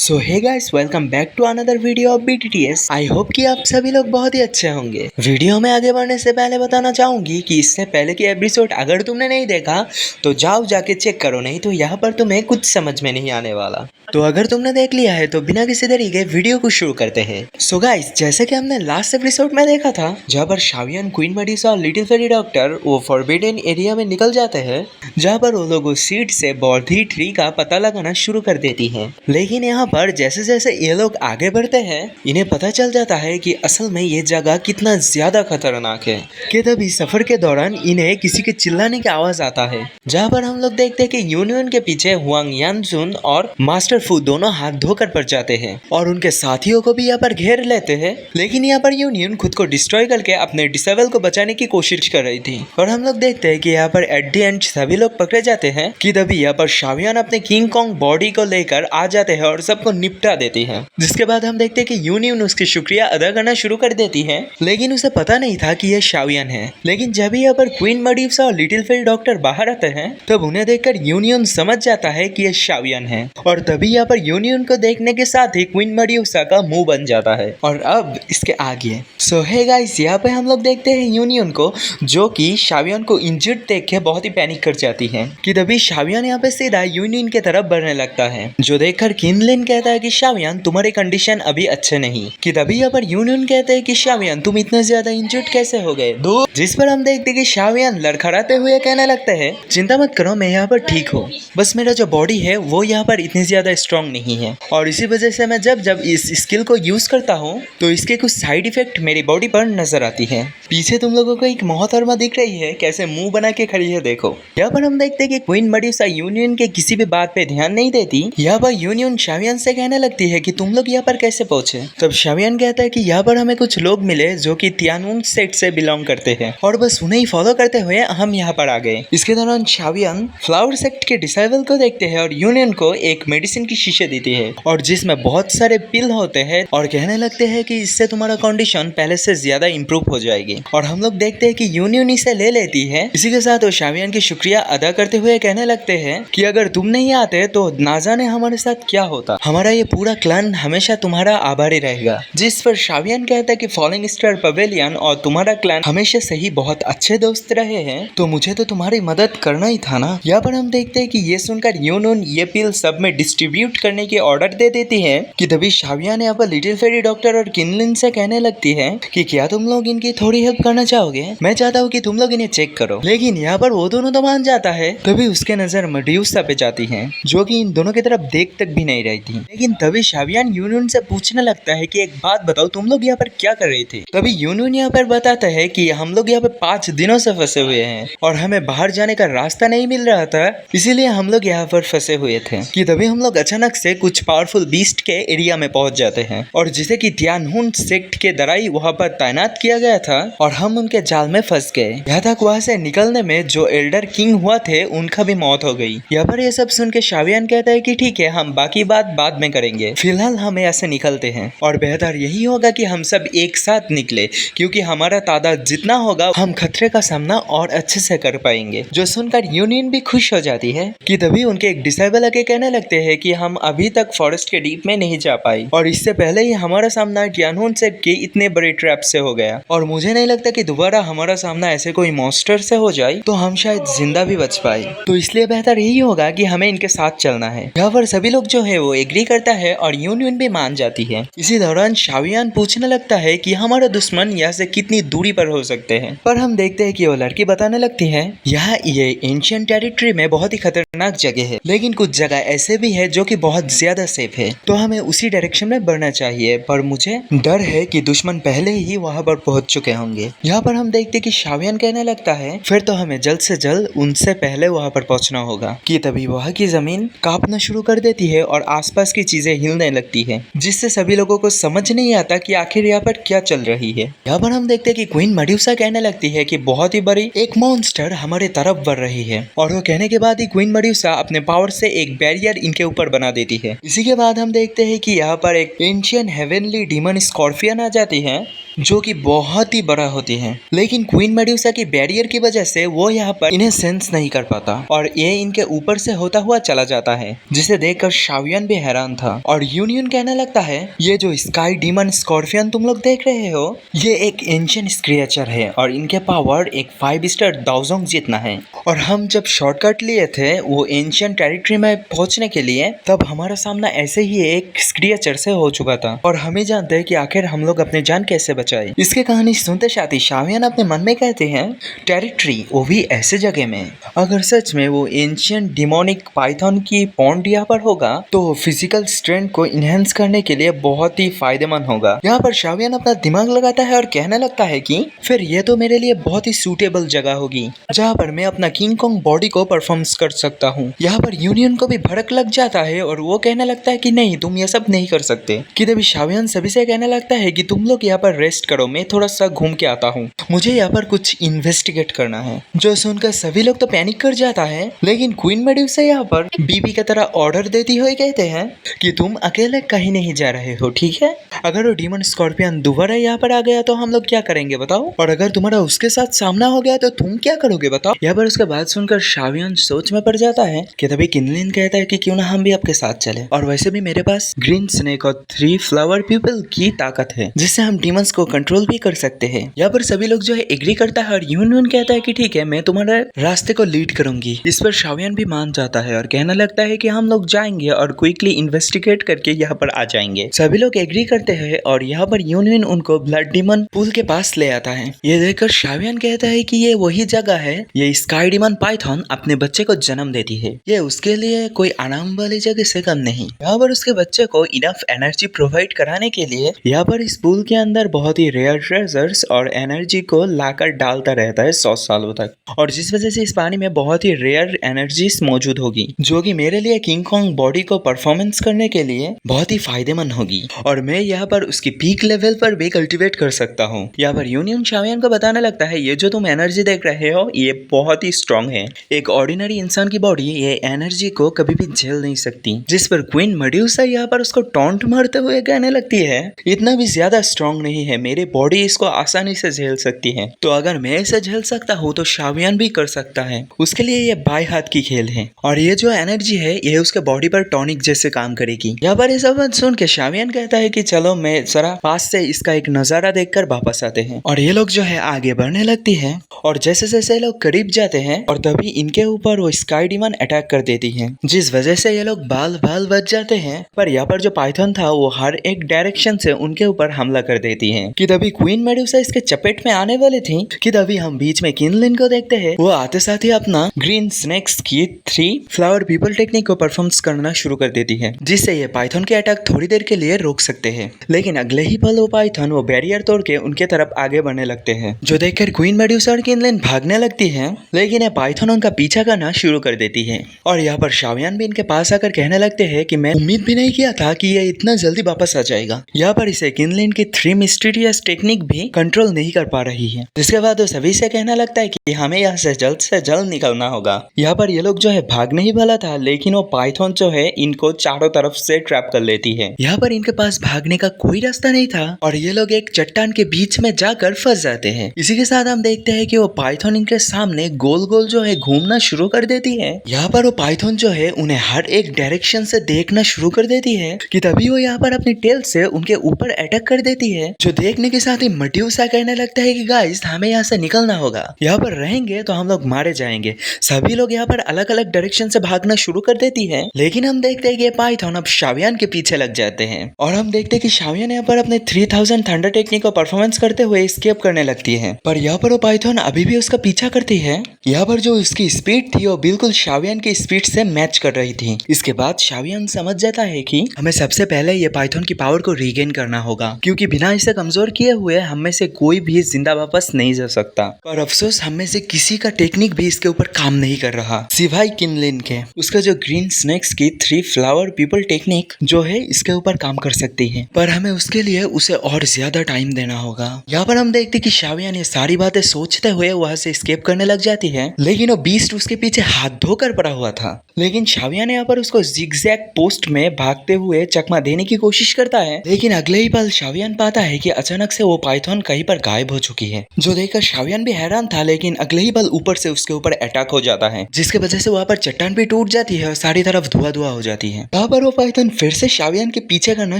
So hey guys, welcome back to another video of BTTS। I hope कि आप सभी लोग बहुत ही अच्छे होंगे। वीडियो में आगे बढ़ने से पहले बताना चाहूंगी कि इससे पहले की एपिसोड अगर तुमने नहीं देखा तो जाओ जाके चेक करो, नहीं तो यहाँ पर तुम्हें कुछ समझ में नहीं आने वाला। तो अगर तुमने देख लिया है तो बिना किसी देरी के वीडियो को शुरू करते हैं। सो गाइस, जैसे कि हमने लास्ट एपिसोड में देखा था, जहाँ पर शावियन, क्वीन मेडिसा और लिटिल फेरी डॉक्टर वो फॉरबिडन एरिया में निकल जाते हैं, जहाँ पर वो लोग सीड से बॉडी ट्री का पता लगाना शुरू कर देती हैं। लेकिन यहाँ पर जैसे जैसे ये लोग आगे बढ़ते हैं, इन्हें पता चल जाता है कि असल में ये जगह कितना ज्यादा खतरनाक है। कि तभी सफर के दौरान इन्हें किसी के चिल्लाने की आवाज आता है, जहाँ पर हम लोग देखते हैं कि यूनियन के पीछे हुआंग यानजुन और मास्टर फू दोनों हाथ धोकर पड़ जाते हैं और उनके साथियों को भी यहाँ पर घेर लेते हैं। लेकिन यहाँ पर यूनियन खुद को डिस्ट्रॉय करके अपने डिसेबल को बचाने की कोशिश कर रही थी और हम लोग देखते हैं कि यहाँ पर एट द एंड सभी लोग पकड़े जाते हैं। कि तभी यहाँ पर शावियन अपने किंग कॉन्ग बॉडी को लेकर आ जाते हैं और सबको निपटा देती है। जिसके बाद हम देखते हैं कि यूनियन उसकी शुक्रिया अदा करना शुरू कर देती है, लेकिन उसे पता नहीं था कि यह शावियन है। लेकिन जब यहाँ पर क्वीन मेडिसा और लिटिल फेरी डॉक्टर बाहर आते हैं, तब उन्हें देखकर यूनियन समझ जाता है कि यह शावियन है और तभी यहाँ पर यूनियन को देखने के साथ ही क्वीन मेडिसा का मुंह बन जाता है। और अब इसके आगे सो हे गाइस, यहाँ पे हम लोग देखते हैं यूनियन को, जो कि शावियन को इंजर्ड देख के बहुत ही पैनिक कर जाती है। कि तभी शावियन यहाँ पे सीधा यूनियन की तरफ बढ़ने लगता है, जो देखकर किनलिन कहता है कि शावियन, तुम्हारी कंडीशन अभी अच्छे नहीं। कि तभी यहाँ पर यूनियन कहते हैं कि शावियन, तुम इतने ज्यादा इंजर्ड कैसे हो गए? जिस पर हम देखते हैं कि शावियन लड़खड़ाते हुए कहने लगते हैं, चिंता मत करो, मैं यहाँ पर ठीक हूँ, बस मेरा जो बॉडी है वो यहाँ पर इतनी ज्यादा स्ट्रॉन्ग नहीं है और इसी वजह से मैं जब जब इस स्किल को यूज करता हूँ तो इसके कुछ साइड इफेक्ट मेरी बॉडी पर नजर आती है। पीछे तुम लोगों को एक मोहतरमा दिख रही है, कैसे मुंह बना के खड़ी है, देखो। यहाँ पर हम देखते हैं कि क्वीन मेडिसा यूनियन के किसी भी बात पे ध्यान नहीं देती। यहाँ पर यूनियन शावियन से कहने लगती है कि तुम लोग यहाँ पर कैसे पहुंचे? तब शावियन कहता है कि यहाँ पर हमें कुछ लोग मिले जो कि तियानून सेक्ट से बिलोंग करते हैं और बस उन्हें ही फॉलो करते हुए हम यहाँ पर आ गए। इसके दौरान शावियन फ्लावर सेक्ट के डिसाइबल को देखते हैं और यूनियन को एक मेडिसिन की शीशे देती है और जिसमें बहुत सारे पिल होते हैं और कहने लगते हैं कि इससे तुम्हारा कंडीशन पहले से ज्यादा इंप्रूव हो जाएगी। और हम लोग देखते हैं कि यूनियन इसे ले लेती है। इसी के साथ वो शावियन की शुक्रिया अदा करते हुए कहने लगते हैं कि अगर तुम नहीं आते तो ना जाने हमारे साथ क्या होता, हमारा ये पूरा क्लान हमेशा तुम्हारा आभारी रहेगा। जिस पर शावियन कहता है कि फॉलिंग स्टार पवेलियन और तुम्हारा क्लान हमेशा से ही बहुत अच्छे दोस्त रहे हैं, तो मुझे तो तुम्हारी मदद करना ही था ना। यहाँ पर हम देखते हैं कि ये सुनकर यूनियन ये पिल सब में डिस्ट्रीब्यूट करने की ऑर्डर दे देती है। कि तभी शावियन यहाँ पर लिटिल फेरी डॉक्टर और किनलिन से कहने लगती है कि क्या तुम लोग इनकी थोड़ी हेल्प करना चाहोगे? मैं चाहता हूँ कि तुम लोग इन्हें चेक करो। लेकिन यहाँ पर वो दोनों तो मान जाता है। तभी उसके नजर मेड्यूसा पे जाती है, जो कि इन दोनों की तरफ देख तक भी नहीं रही थी। लेकिन तभी शावियन यूनियन से पूछने लगता है कि एक बात बताओ, तुम लोग यहाँ पर क्या कर रहे थे? तभी यूनियन यहाँ पर बताता है कि हम लोग यहाँ पे 5 दिनों से फंसे हुए हैं और हमें बाहर जाने का रास्ता नहीं मिल रहा था, इसीलिए हम लोग यहाँ पर फंसे हुए थे। कि तभी हम लोग अचानक से कुछ पावरफुल बीस्ट के एरिया में पहुंच जाते हैं और जिसे कि तियानून सेक्ट के दराई वहाँ पर तैनात किया गया था और हम उनके जाल में फंस गए। यहाँ तक वहाँ से निकलने में जो एल्डर किंग हुआ थे उनका भी मौत हो गई। यहाँ पर ये सब सुन के शावियन कहता है कि ठीक है, हम बाकी बात बाद में करेंगे, फिलहाल हम यहाँ से निकलते हैं और बेहतर यही होगा कि हम सब एक साथ निकले, क्योंकि हमारा तादाद जितना होगा हम खतरे का सामना और अच्छे से कर पाएंगे। जो सुनकर यूनियन भी खुश हो जाती है। कि तभी उनके एक डिसाइबल आके कहने लगते हैं कि हम अभी तक फॉरेस्ट के डीप में नहीं जा पाए और इससे पहले ही हमारा सामना तियानून सेक्ट के इतने बड़े ट्रैप से हो गया और मुझे नहीं लगता कि दोबारा हमारा सामना ऐसे कोई मॉन्स्टर से हो जाए तो हम शायद जिंदा भी बच पाए। तो इसलिए बेहतर यही होगा कि हमें इनके साथ चलना है। यहाँ पर सभी लोग जो है वो एग्री करता है और यूनियन भी मान जाती है। इसी दौरान शावियन पूछने लगता है कि हमारा दुश्मन यहाँ से कितनी दूरी पर हो सकते हैं, पर हम देखते हैं कि वो लड़की बताने लगती है यहाँ ये एंशिएंट टेरिटरी में बहुत ही खतरनाक जगह है, लेकिन कुछ जगह ऐसे भी है जो कि बहुत ज्यादा सेफ है, तो हमें उसी डायरेक्शन में बढ़ना चाहिए, पर मुझे डर है कि दुश्मन पहले ही वहाँ पर पहुंच चुके होंगे। यहाँ पर हम देखते हैं कि शावियन कहने लगता है फिर तो हमें जल्द से जल्द उनसे पहले वहाँ पर पहुंचना होगा। कि तभी वहाँ की जमीन कांपना शुरू कर देती है और आसपास की चीजें हिलने लगती है, जिससे सभी लोगों को समझ नहीं आता कि आखिर यहाँ पर क्या चल रही है। यहाँ पर हम देखते हैं कि क्वीन मेडिसा कहने लगती है कि बहुत ही बड़ी एक मॉन्स्टर हमारे तरफ बढ़ रही है और वो कहने के बाद ही क्वीन मेडिसा अपने पावर से एक बैरियर इनके ऊपर बना देती है। इसी के बाद हम देखते हैं कि यहाँ पर एक एंशिएंट हेवनली डीमन स्कॉर्पियन आ जाती है जो कि बहुत ही बड़ा होती है, लेकिन क्वीन मेड्यूसा की बैरियर की वजह से वो यहाँ पर इन्हें सेंस नहीं कर पाता और ये इनके ऊपर से होता हुआ चला जाता है, जिसे देखकर शावियन भी हैरान था और यूनियन कहने लगता है ये जो स्काई डीमन स्कॉर्पियन तुम लोग देख रहे हो ये एक एंशिएंट क्रिएचर है और इनके पावर एक 5 स्टार दाओजोंग जितना है। और हम जब शॉर्टकट लिए थे वो एंशिएंट टेरिटरी में पहुंचने के लिए, तब हमारा सामना ऐसे ही एक क्रिएचर से हो चुका था और हम ही जानते हैं कि आखिर हम लोग अपनी जान कैसे बचाए। इसकी कहानी सुनते साथ ही शावियन अपने मन में कहते हैं टेरिटरी, वो भी ऐसे जगह में। अगर सच में वो एंशिएंट डिमोनिक पाइथन की पॉन्ड यहाँ पर होगा तो फिजिकल स्ट्रेंथ को इनहेंस करने के लिए बहुत ही फायदेमंद होगा। यहाँ पर शावियन अपना दिमाग लगाता है और कहने लगता है कि फिर ये तो मेरे लिए बहुत ही सूटेबल जगह होगी जहाँ पर मैं अपना किंग कॉन्ग बॉडी को परफॉर्म्स कर सकता हूँ। यहाँ पर यूनियन को भी भड़क लग जाता है और वो कहने लगता है कि नहीं, तुम ये सब नहीं कर सकते। कि तभी शावियन सभी से कहने लगता है कि तुम लोग यहाँ पर रेस्ट करो, मैं थोड़ा सा घूम के आता हूँ, मुझे यहाँ पर कुछ इन्वेस्टिगेट करना है। जो सुनकर सभी लोग तो पैनिक कर जाता है, लेकिन क्वीन मेड्यूसा यहाँ पर बीबी की तरह ऑर्डर देती हुई कहते हैं कि तुम अकेले कहीं नहीं जा रहे हो, ठीक है? अगर वो डीमन स्कॉर्पियन दोबारा यहाँ पर आ गया तो हम लोग क्या करेंगे बताओ? और अगर तुम्हारा उसके साथ सामना हो गया तो तुम क्या करोगे बताओ? यहाँ पर उसके बाद सुनकर शावियन सोच में पड़ जाता है कि तभी किनलिन कहता है कि क्यों ना हम भी आपके साथ चले, और वैसे भी मेरे पास ग्रीन स्नेक और 3 फ्लावर पीपल की ताकत है जिससे हम डीमंस को कंट्रोल भी कर सकते हैं। यहाँ पर सभी लोग जो है एग्री करता है और यूनियन कहता है कि ठीक है, मैं तुम्हारे रास्ते को लीड करूंगी। इस पर शावियन भी मान जाता है और कहने लगता है कि हम लोग जाएंगे और क्विकली इन्वेस्टिगेट करके यहाँ पर आ जाएंगे। सभी लोग एग्री करते हैं और यहाँ पर यूनियन उनको ब्लड डीमन पूल के पास ले आता है। ये देखकर शावियन कहता है कि ये वही जगह है, ये स्काई डीमन पाइथन अपने बच्चे को जन्म देती है, ये उसके लिए कोई आराम वाली जगह से कम नहीं। यहाँ पर उसके बच्चे को इनफ एनर्जी प्रोवाइड कराने के लिए यहाँ पर इस पूल के अंदर बहुत ही रेयर ट्रेजर्स और एनर्जी को लाकर डालता रहता है 100 सालों तक, और जिस वजह से इस पानी में बहुत ही रेयर एनर्जीज मौजूद होगी जो कि मेरे लिए किंग कॉन्ग बॉडी को परफॉर्मेंस करने के लिए बहुत ही फायदेमंद होगी और मैं यहाँ पर उसकी पीक लेवल पर भी कल्टीवेट कर सकता हूँ। यहाँ पर यूनियन शावियन को बताने लगता है ये जो तुम एनर्जी देख रहे हो ये बहुत ही स्ट्रॉन्ग है, एक ऑर्डिनरी इंसान की बॉडी ये एनर्जी को कभी भी झेल नहीं सकती। जिस पर क्वीन मेड्यूसा यहाँ पर उसको टॉन्ट मारते हुए कहने लगती है इतना भी ज्यादा स्ट्रॉन्ग नहीं है, मेरी बॉडी इसको आसानी से झेल सकती है, तो अगर मैं इसे झेल सकता हूँ तो शावियन भी कर सकता है, उसके लिए ये बाएं हाथ की खेल है और ये जो एनर्जी है ये उसके बॉडी पर टॉनिक जैसे काम करेगी। यहाँ पर ये सब बात सुन के शावियन कहता है कि चलो मैं जरा पास से इसका एक नजारा देखकर वापस आते हैं, और ये लोग जो है आगे बढ़ने लगती है और जैसे जैसे लोग करीब जाते हैं और तभी इनके ऊपर वो स्काई डीमन अटैक कर देती है, जिस वजह से ये लोग बाल बाल बच जाते हैं। पर यहाँ पर जो पाइथन था वो हर एक डायरेक्शन से उनके ऊपर हमला कर देती है। कि तभी क्वीन मेड्यूसा इसके चपेट में आने वाली थी कि तभी हम बीच में किनलिन को देखते हैं, वो आते साथ ही अपना ग्रीन स्नेक्स की 3 फ्लावर पीपल टेक्निक को परफॉर्म्स करना शुरू कर देती है, जिससे ये पाइथन के अटैक थोड़ी देर के लिए रोक सकते हैं। लेकिन अगले ही पल वो पाइथन वो बैरियर तोड़ के उनके तरफ आगे बढ़ने लगते हैं, जो देखकर क्वीन मेड्यूसा और किनलिन भागने लगती है, लेकिन ये पाइथन उनका पीछा करना शुरू कर देती है। और यहाँ पर शावियन भी इनके पास आकर कहने लगते हैं कि मैं उम्मीद भी नहीं किया था कि ये इतना जल्दी वापस आ जाएगा। यहाँ पर इसे किनलिन की 3 मिस्टीरियस टेक्निक भी कंट्रोल नहीं कर पा रही है, जिसके बाद वो सभी से कहना लगता है कि हमें यहाँ से जल्द निकलना होगा। यहाँ पर ये लोग जो है भागने ही वाला था, लेकिन वो पाइथन जो है इनको चारों तरफ से ट्रैप कर लेती है। यहाँ पर इनके पास भागने का कोई रास्ता नहीं था और ये लोग एक चट्टान के बीच में जाकर फंस जाते हैं। इसी के साथ हम देखते हैं कि वो पाइथन इनके सामने गोल गोल जो है घूमना शुरू कर देती है। यहाँ पर वो पाइथन जो है उन्हें हर एक डायरेक्शन से देखना शुरू कर देती है कि तभी वो यहाँ पर अपनी टेल से उनके ऊपर अटैक कर देती है, जो देखने के साथ ही मेड्यूसा कहने लगता है कि गाइस हमें यहाँ से निकलना होगा, यहाँ पर रहेंगे तो हम लोग मारे जाएंगे। सभी लोग यहाँ पर अलग अलग डायरेक्शन से भागना शुरू कर देती है, लेकिन हम देखते हैं कि पाइथन अब शावियन के पीछे लग जाते हैं और हम देखते हैं कि शावियन यहाँ पर अपने 3000 थंडर टेक्निक को परफॉर्मेंस करते हुए एस्केप करने लगती है, पर यहाँ पर वो पाइथन अभी भी उसका पीछा करती है। यहाँ पर जो उसकी स्पीड थी वो बिल्कुल शावियन की स्पीड से मैच कर रही थी। इसके बाद शावियन समझ जाता है कि हमें सबसे पहले ये पाइथन की पावर को रीगेन करना होगा, क्योंकि बिना इसे कमजोर किए हुए हम में से कोई भी जिंदा वापस नहीं जा सकता। और अफसोस हम में से किसी का टेक्निक भी इसके ऊपर काम नहीं कर रहा सिवाय किनलिन के। उसका जो ग्रीन स्नेक्स की 3 फ्लावर पीपल टेक्निक जो है इसके ऊपर काम कर सकती है, पर पर हमें उसके लिए उसे और ज्यादा टाइम देना होगा। यहाँ पर हम देखते कि शावियान ये सारी बातें सोचते हुए वहां से एस्केप करने लग जाती है, लेकिन वो बीस्ट उसके पीछे हाथ धोकर पड़ा हुआ था। लेकिन शावियान यहाँ पर उसको जिगजैग पोस्ट में भागते हुए चकमा देने की कोशिश करता है, लेकिन अगले ही पल शावियान पाता है कि अचानक से वो पाइथन कहीं पर गायब हो चुकी है, जो देखकर शावियान भी हैरान था। लेकिन अगले ही पल ऊपर से उसके ऊपर अटैक हो जाता है, जिसके वजह से वहाँ पर चट्टान भी टूट जाती है और सारी तरफ धुआं धुआं हो जाती है। यहाँ पर वो पाइथन फिर से शावियान के पीछे करना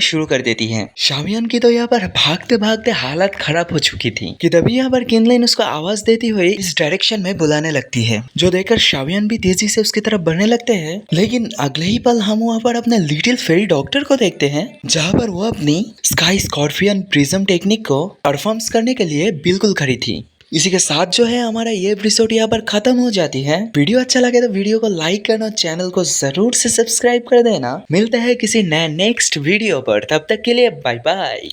शुरू कर देती है। शावियान की तो यहाँ पर भागते भागते हालत खराब हो चुकी थी कि तभी यहाँ पर किनलिन उसको आवाज देती हुई इस डायरेक्शन में बुलाने लगती है, जो देखकर शावियान भी तेजी से उसकी तरफ बढ़ने लगते हैं। लेकिन अगले ही पल हम वहाँ पर अपने लिटिल फेरी डॉक्टर को देखते हैं, जहाँ पर वो अपनी स्काई स्कॉर्पियन प्रिज्म टेक्निक को परफॉर्म्स करने के लिए बिल्कुल खड़ी थी। इसी के साथ जो है हमारा ये एपिसोड यहाँ पर खत्म हो जाती है। वीडियो अच्छा लगे तो वीडियो को लाइक करना, चैनल को जरूर से सब्सक्राइब कर देना। मिलते हैं किसी नए नेक्स्ट वीडियो पर, तब तक के लिए बाय बाय।